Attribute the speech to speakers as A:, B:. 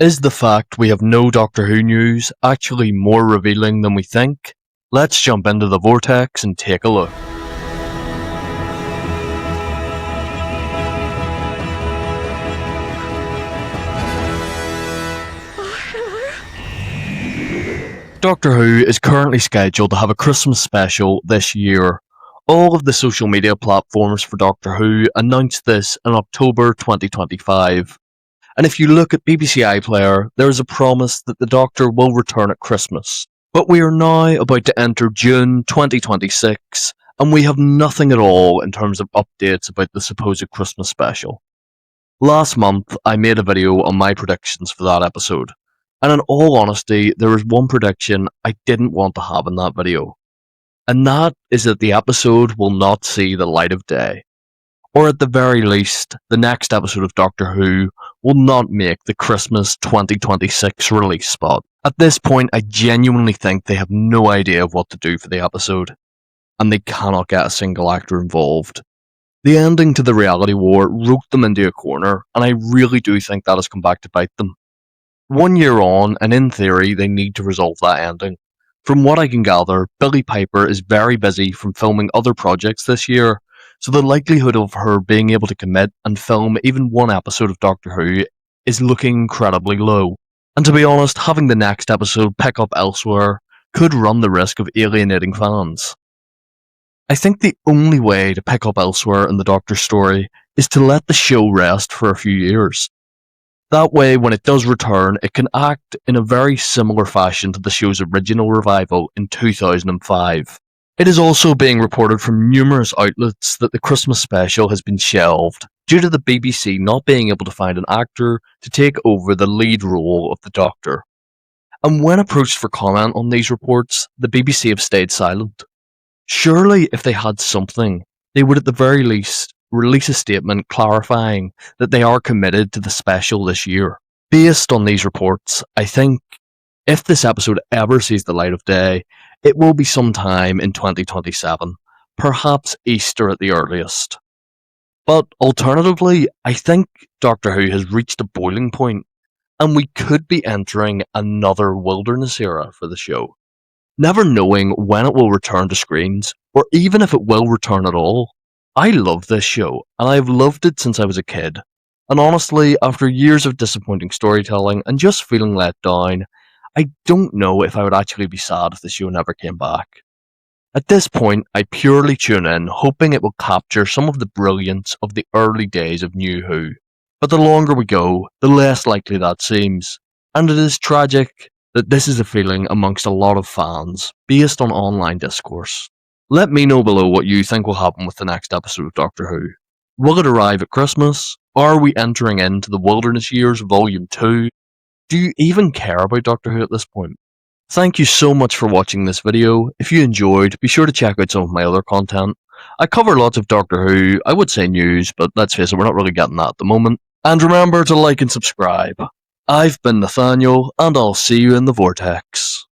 A: Is the fact we have no Doctor Who news actually more revealing than we think? Let's jump into the vortex and take a look. Doctor Who is currently scheduled to have a Christmas special this year. All of the social media platforms for Doctor Who announced this in October 2025. And if you look at BBC iPlayer, there is a promise that the Doctor will return at Christmas. But we are now about to enter June 2026, and we have nothing at all in terms of updates about the supposed Christmas special. Last month, I made a video on my predictions for that episode, and in all honesty, there is one prediction I didn't want to have in that video, and that is that the episode will not see the light of day. Or at the very least, the next episode of Doctor Who will not make the Christmas 2026 release spot. At this point, I genuinely think they have no idea of what to do for the episode, and they cannot get a single actor involved. The ending to the reality war roped them into a corner, and I really do think that has come back to bite them. 1 year on, and in theory, they need to resolve that ending. From what I can gather, Billie Piper is very busy from filming other projects this year, so the likelihood of her being able to commit and film even one episode of Doctor Who is looking incredibly low. And to be honest, having the next episode pick up elsewhere could run the risk of alienating fans. I think the only way to pick up elsewhere in the Doctor story is to let the show rest for a few years. That way, when it does return, it can act in a very similar fashion to the show's original revival in 2005. It is also being reported from numerous outlets that the Christmas special has been shelved due to the BBC not being able to find an actor to take over the lead role of the Doctor. And when approached for comment on these reports, the BBC have stayed silent. Surely, if they had something, they would at the very least release a statement clarifying that they are committed to the special this year. Based on these reports, I think if this episode ever sees the light of day, it will be sometime in 2027, perhaps Easter at the earliest. But alternatively, I think Doctor Who has reached a boiling point, and we could be entering another wilderness era for the show, never knowing when it will return to screens, or even if it will return at all. I love this show, and I've loved it since I was a kid, and honestly, after years of disappointing storytelling and just feeling let down, I don't know if I would actually be sad if the show never came back. At this point, I purely tune in, hoping it will capture some of the brilliance of the early days of New Who. But the longer we go, the less likely that seems. And it is tragic that this is a feeling amongst a lot of fans, based on online discourse. Let me know below what you think will happen with the next episode of Doctor Who. Will it arrive at Christmas? Are we entering into the Wilderness Years Volume 2? Do you even care about Doctor Who at this point? Thank you so much for watching this video. If you enjoyed, be sure to check out some of my other content. I cover lots of Doctor Who, I would say news, but let's face it, we're not really getting that at the moment. And remember to like and subscribe. I've been Nathaniel, and I'll see you in the Vortex.